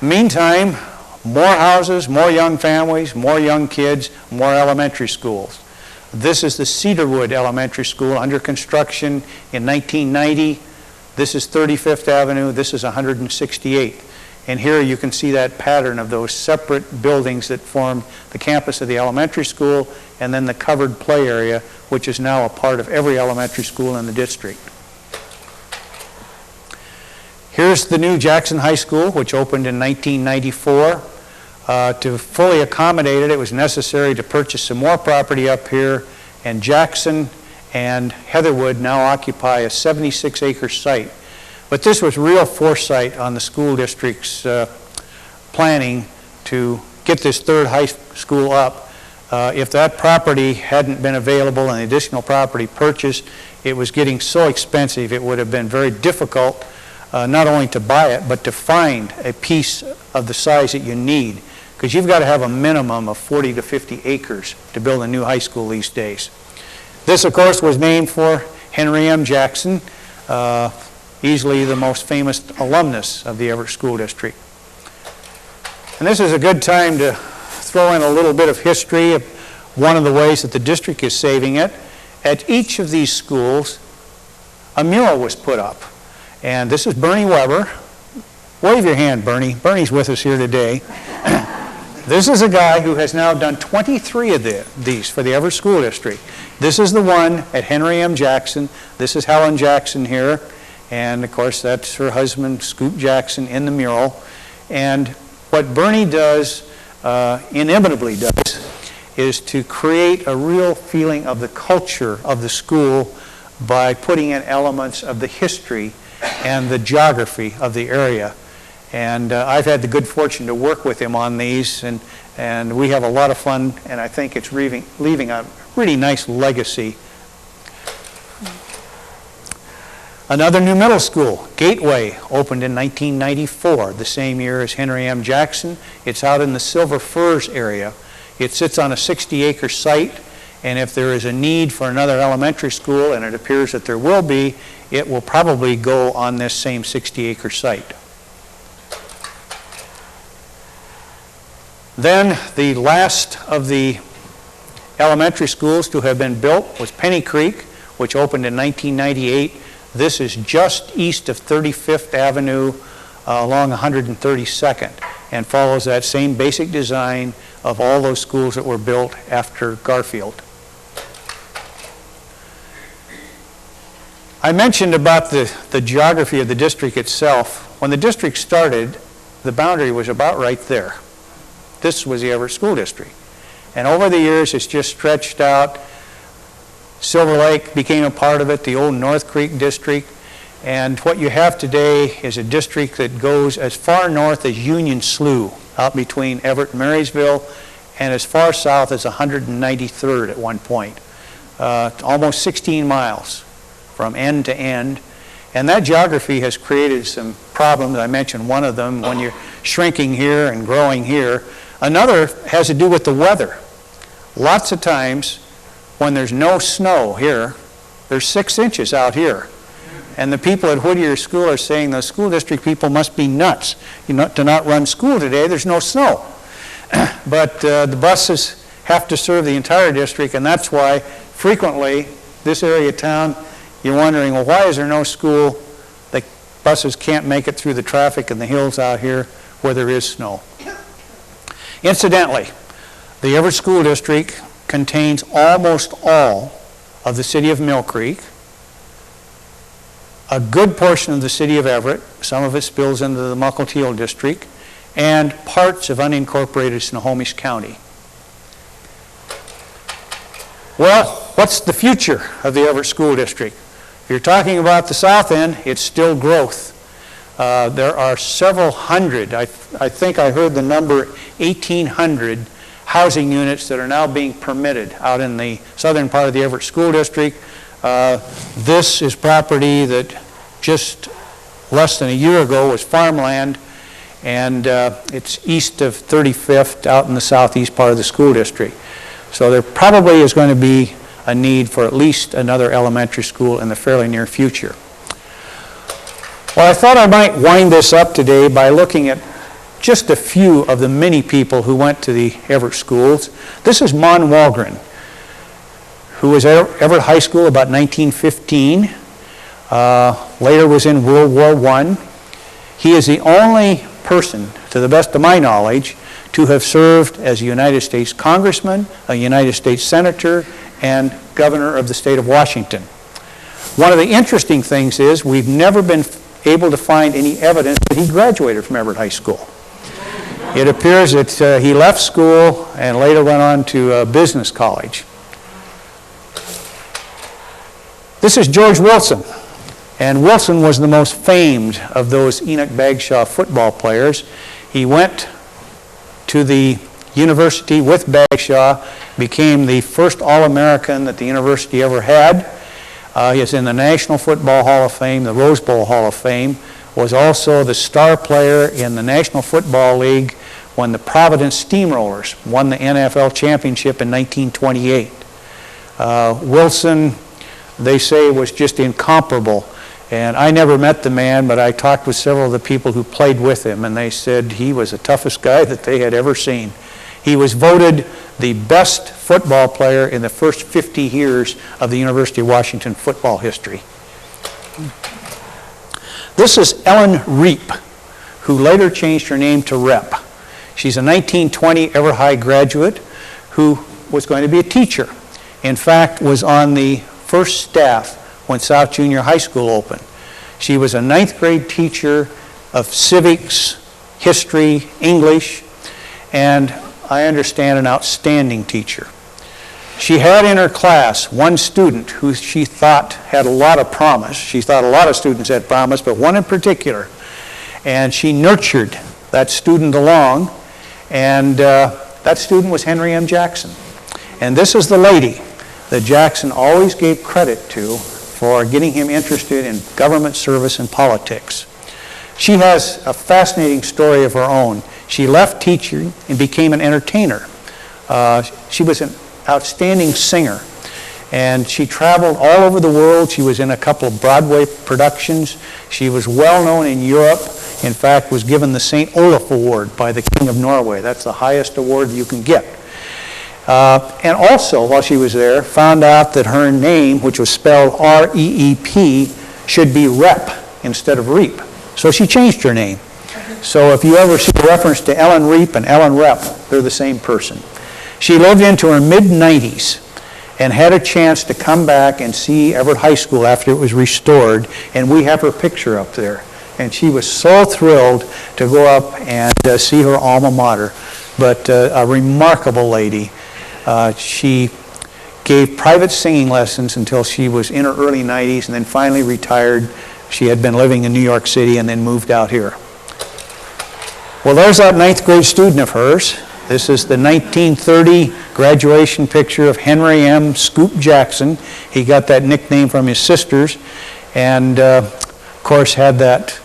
Meantime, More houses, more young families, more young kids, more elementary schools. This is the Cedarwood Elementary School under construction in 1990. This is 35th Avenue. This is 168th. And here you can see that pattern of those separate buildings that form the campus of the elementary school and then the covered play area, which is now a part of every elementary school in the district. Here's the new Jackson High School, which opened in 1994. To fully accommodate it, it was necessary to purchase some more property up here, and Jackson and Heatherwood now occupy a 76-acre site. But this was real foresight on the school district's planning to get this third high school up. If that property hadn't been available and the additional property purchased, it was getting so expensive it would have been very difficult not only to buy it, but to find a piece of the size that you need, because you've got to have a minimum of 40 to 50 acres to build a new high school these days. This, of course, was named for Henry M. Jackson, easily the most famous alumnus of the Everett School District. And this is a good time to throw in a little bit of history of one of the ways that the district is saving it. At each of these schools, a mural was put up. And this is Bernie Weber. Wave your hand, Bernie. Bernie's with us here today. This is a guy who has now done 23 of these for the Everett School District. This is the one at Henry M. Jackson. This is Helen Jackson here. And, of course, that's her husband, Scoop Jackson, in the mural. And what Bernie does, inimitably does, is to create a real feeling of the culture of the school by putting in elements of the history and the geography of the area. And I've had the good fortune to work with him on these, and we have a lot of fun, and I think it's leaving a really nice legacy. Another new middle school, Gateway, opened in 1994, the same year as Henry M. Jackson. It's out in the Silver Firs area. It sits on a 60-acre site, and if there is a need for another elementary school, and it appears that there will be, it will probably go on this same 60-acre site. Then the last of the elementary schools to have been built was Penny Creek, which opened in 1998. This is just east of 35th Avenue along 132nd and follows that same basic design of all those schools that were built after Garfield. I mentioned about the geography of the district itself. When the district started, the boundary was about right there. This was the Everett School District. And over the years, it's just stretched out. Silver Lake became a part of it, the old North Creek District. And what you have today is a district that goes as far north as Union Slough, out between Everett and Marysville, and as far south as 193rd at one point. Almost 16 miles from end to end. And that geography has created some problems. I mentioned one of them, when you're shrinking here and growing here. Another has to do with the weather. Lots of times when there's no snow here, there's 6 inches out here. And the people at Whittier School are saying the school district people must be nuts, to not run school today. There's no snow. But the buses have to serve the entire district, and that's why frequently this area of town, you're wondering, well, why is there no school? The buses can't make it through the traffic in the hills out here where there is snow. Incidentally, the Everett School District contains almost all of the city of Mill Creek, a good portion of the city of Everett, some of it spills into the Mukilteo District, and parts of unincorporated Snohomish County. Well, what's the future of the Everett School District? If you're talking about the south end, it's still growth. There are several hundred, I think I heard the number 1,800 housing units that are now being permitted out in the southern part of the Everett School District. This is property that just less than a year ago was farmland, and it's east of 35th out in the southeast part of the school district. So there probably is going to be a need for at least another elementary school in the fairly near future. Well, I thought I might wind this up today by looking at just a few of the many people who went to the Everett schools. This is Mon Walgren, who was at Everett High School about 1915. Later was in World War I. He is the only person, to the best of my knowledge, to have served as a United States Congressman, a United States Senator, and Governor of the state of Washington. One of the interesting things is we've never been able to find any evidence that he graduated from Everett High School. It appears that he left school and later went on to business college. This is George Wilson. And Wilson was the most famed of those Enoch Bagshaw football players. He went to the university with Bagshaw, became the first All-American that the university ever had. He is in the National Football Hall of Fame, the Rose Bowl Hall of Fame, was also the star player in the National Football League when the Providence Steamrollers won the NFL championship in 1928. Wilson, they say, was just incomparable. And I never met the man, but I talked with several of the people who played with him, and they said he was the toughest guy that they had ever seen. He was voted the best football player in the first 50 years of the University of Washington football history. This is Ellen Reap, who later changed her name to Rep. She's a 1920 Everett High graduate who was going to be a teacher. In fact, was on the first staff when South Junior High School opened. She was a 9th grade teacher of civics, history, English, and I understand an outstanding teacher. She had in her class one student who she thought had a lot of promise. She thought a lot of students had promise, but one in particular. And she nurtured that student along, and that student was Henry M. Jackson. And this is the lady that Jackson always gave credit to for getting him interested in government service and politics. She has a fascinating story of her own. She left teaching and became an entertainer. She was an outstanding singer, and she traveled all over the world. She was in a couple of Broadway productions. She was well known in Europe. In fact, was given the St. Olaf Award by the King of Norway. That's the highest award you can get. And also, while she was there, found out that her name, which was spelled R-E-E-P, should be Rep instead of Reap. So she changed her name. So if you ever see a reference to Ellen Reap and Ellen Rep, they're the same person. She lived into her mid-90s and had a chance to come back and see Everett High School after it was restored, and we have her picture up there. And she was so thrilled to go up and see her alma mater. But a remarkable lady. She gave private singing lessons until she was in her early 90s and then finally retired. She had been living in New York City and then moved out here. Well, there's that 9th grade student of hers. This is the 1930 graduation picture of Henry M. Scoop Jackson. He got that nickname from his sisters, and of course had that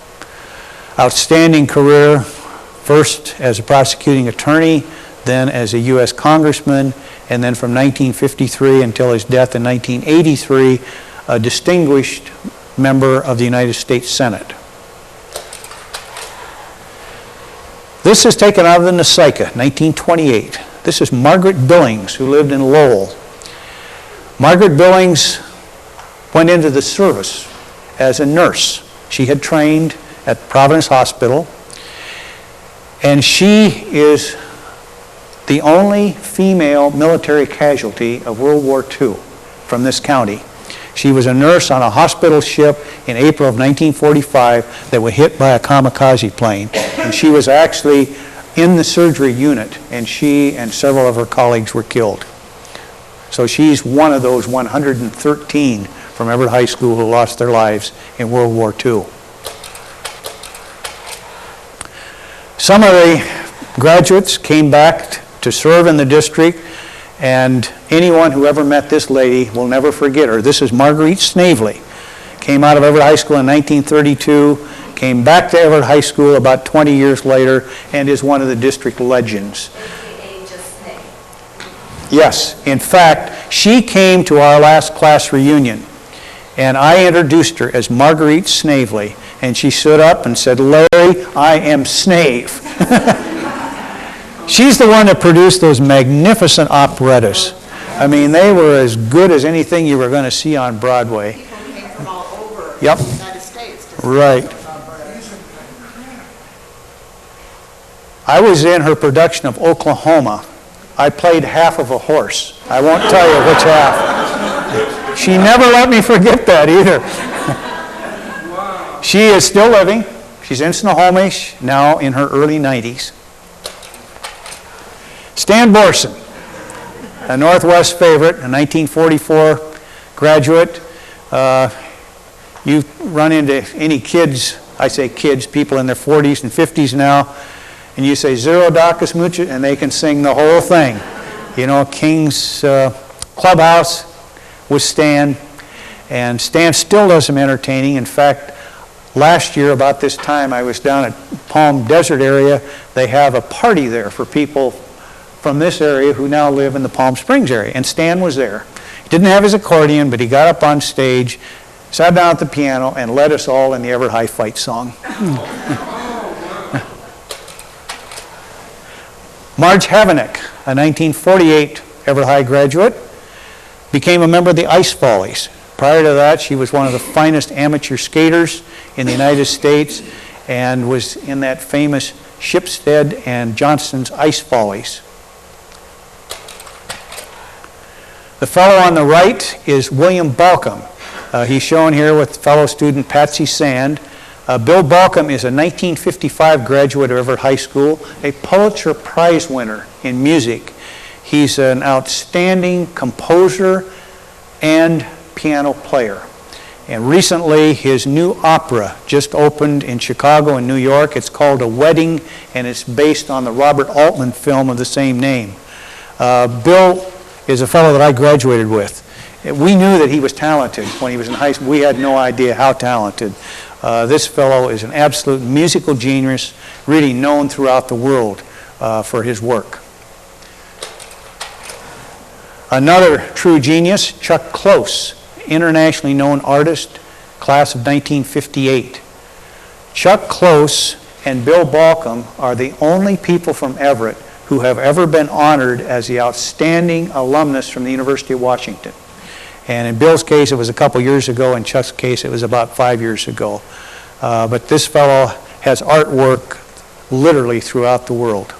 outstanding career, first as a prosecuting attorney, then as a U.S. congressman, and then from 1953 until his death in 1983, a distinguished member of the United States Senate. This is taken out of the Nasica, 1928. This is Margaret Billings, who lived in Lowell. Margaret Billings went into the service as a nurse. She had trained at Providence Hospital, and she is the only female military casualty of World War II from this county. She was a nurse on a hospital ship in April of 1945 that was hit by a kamikaze plane. And she was actually in the surgery unit, and she and several of her colleagues were killed. So she's one of those 113 from Everett High School who lost their lives in World War II. Some of the graduates came back to serve in the district, and anyone who ever met this lady will never forget her. This is Marguerite Snavely. Came out of Everett High School in 1932, came back to Everett High School about 20 years later, and is one of the district legends. Yes, in fact, she came to our last class reunion, and I introduced her as Marguerite Snavely, and she stood up and said, "Larry, I am Snave." She's the one that produced those magnificent operettas. I mean, they were as good as anything you were going to see on Broadway. People came from all over Yep. the United States to see Right. those operettas. I was in her production of Oklahoma. I played half of a horse. I won't tell you which half. She never let me forget that either. She is still living. She's in Snohomish, now in her early 90s. Stan Borson, a Northwest favorite, a 1944 graduate. You run into any kids, I say kids, people in their 40s and 50s now, and you say, "Zero Dacus Mucha," and they can sing the whole thing. You know, King's Clubhouse with Stan, and Stan still does some entertaining. In fact, last year about this time, I was down at Palm Desert area. They have a party there for people from this area who now live in the Palm Springs area, and Stan was there. He didn't have his accordion, but he got up on stage, sat down at the piano, and led us all in the Everett High fight song. Marge Havenick, a 1948 Everett High graduate, became a member of the Ice Follies. Prior to that, she was one of the finest amateur skaters in the United States and was in that famous Shipstead and Johnston's Ice Follies. The fellow on the right is William Balcom. He's shown here with fellow student Patsy Sand. Bill Balcom is a 1955 graduate of Everett High School, a Pulitzer Prize winner in music. He's an outstanding composer and piano player. And recently, his new opera just opened in Chicago and New York. It's called A Wedding, and it's based on the Robert Altman film of the same name. Bill is a fellow that I graduated with. We knew that he was talented when he was in high school. We had no idea how talented. This fellow is an absolute musical genius, really known throughout the world for his work. Another true genius, Chuck Close, internationally known artist, class of 1958. Chuck Close and Bill Balcom are the only people from Everett who have ever been honored as the outstanding alumnus from the University of Washington. And in Bill's case, it was a couple years ago. In Chuck's case, it was about 5 years ago. But this fellow has artwork literally throughout the world.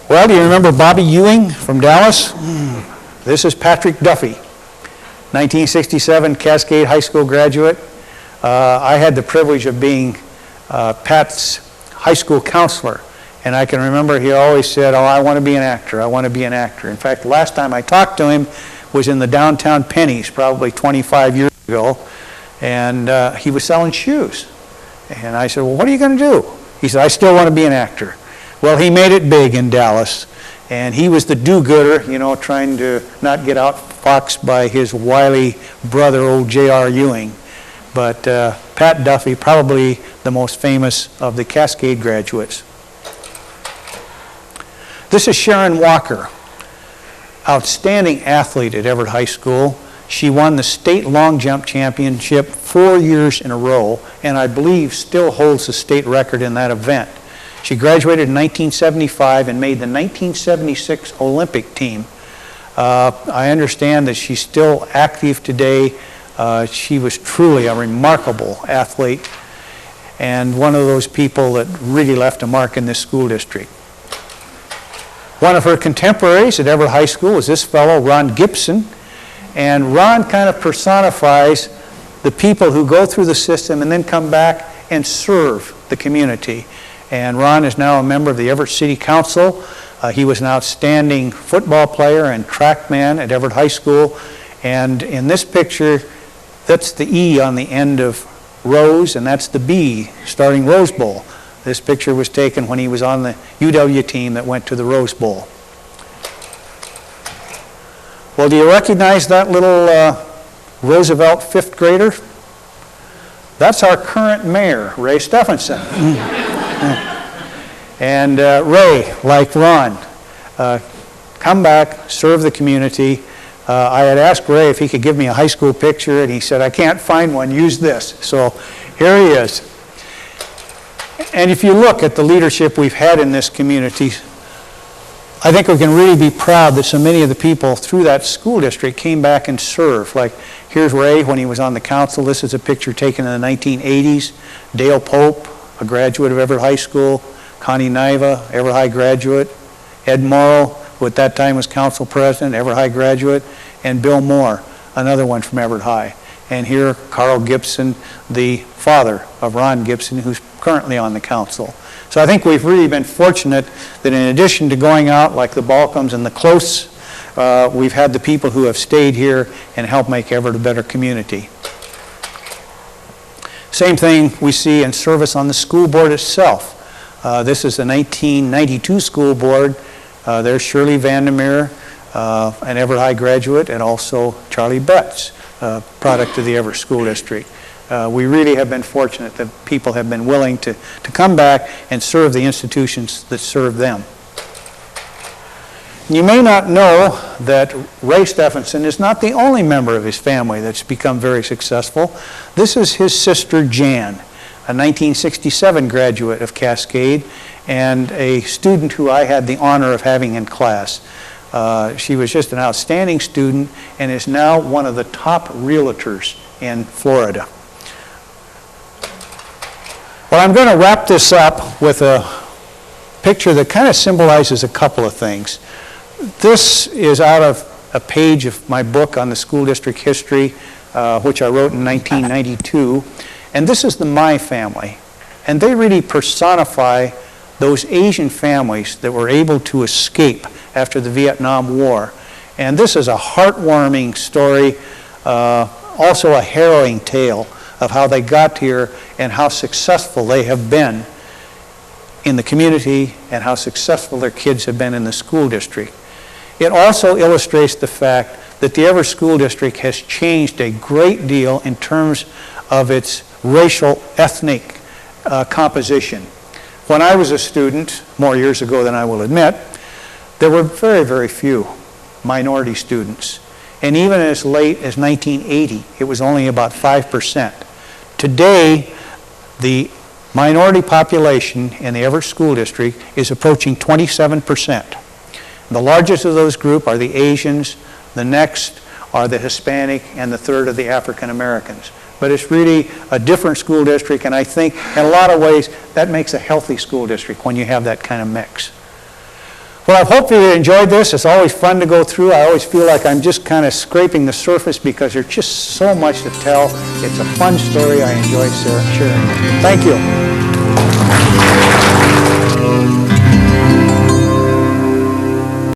Well, do you remember Bobby Ewing from Dallas? This is Patrick Duffy, 1967 Cascade High School graduate. I had the privilege of being Pat's high school counselor. And I can remember he always said, "Oh, I want to be an actor. I want to be an actor." In fact, the last time I talked to him was in the downtown Pennies, probably 25 years ago, and he was selling shoes. And I said, "Well, what are you going to do?" He said, "I still want to be an actor." Well, he made it big in Dallas, and he was the do-gooder, you know, trying to not get outfoxed by his wily brother, old J.R. Ewing. But Pat Duffy, probably the most famous of the Cascade graduates. This is Sharon Walker, outstanding athlete at Everett High School. She won the state long jump championship 4 years in a row, and I believe still holds the state record in that event. She graduated in 1975 and made the 1976 Olympic team. I understand that she's still active today. She was truly a remarkable athlete and one of those people that really left a mark in this school district. One of her contemporaries at Everett High School was this fellow, Ron Gibson. And Ron kind of personifies the people who go through the system and then come back and serve the community. And Ron is now a member of the Everett City Council. He was an outstanding football player and track man at Everett High School. And in this picture, that's the E on the end of Rose, and that's the B starting Rose Bowl. This picture was taken when he was on the UW team that went to the Rose Bowl. Well, do you recognize that little Roosevelt fifth grader? That's our current mayor, Ray Stephenson. And Ray, like Ron, come back, serve the community. I had asked Ray if he could give me a high school picture, and he said, I can't find one, use this. So here he is. And if you look at the leadership we've had in this community, I think we can really be proud that so many of the people through that school district came back and served. Like, here's Ray when he was on the council. This is a picture taken in the 1980s. Dale Pope, a graduate of Everett High School. Connie Niva, Everett High graduate. Ed Morrow, who at that time was council president, Everett High graduate. And Bill Moore, another one from Everett High. And here, Carl Gibson, the father of Ron Gibson, who's currently on the council. So I think we've really been fortunate that in addition to going out like the Balcombs and the Close, we've had the people who have stayed here and helped make Everett a better community. Same thing we see in service on the school board itself. This is the 1992 school board. There's Shirley Vandermeer, an Everett High graduate, and also Charlie Betts, product of the Everett School District. We really have been fortunate that people have been willing to come back and serve the institutions that serve them. You may not know that Ray Stephenson is not the only member of his family that's become very successful. This is his sister Jan, a 1967 graduate of Cascade and a student who I had the honor of having in class. She was just an outstanding student and is now one of the top realtors in Florida. Well, I'm going to wrap this up with a picture that kind of symbolizes a couple of things. This is out of a page of my book on the school district history, which I wrote in 1992. And this is the My family. And they really personify those Asian families that were able to escape after the Vietnam War. And this is a heartwarming story, also a harrowing tale of how they got here and how successful they have been in the community and how successful their kids have been in the school district. It also illustrates the fact that the Everett School District has changed a great deal in terms of its racial, ethnic composition. When I was a student, more years ago than I will admit, there were very, very few minority students. And even as late as 1980, it was only about 5%. Today, the minority population in the Everett School District is approaching 27%. The largest of those groups are the Asians, the next are the Hispanic, and the third are the African Americans. But it's really a different school district, and I think in a lot of ways that makes a healthy school district when you have that kind of mix. Well, I hope you enjoyed this. It's always fun to go through. I always feel like I'm just kind of scraping the surface because there's just so much to tell. It's a fun story. I enjoy sharing. Thank you.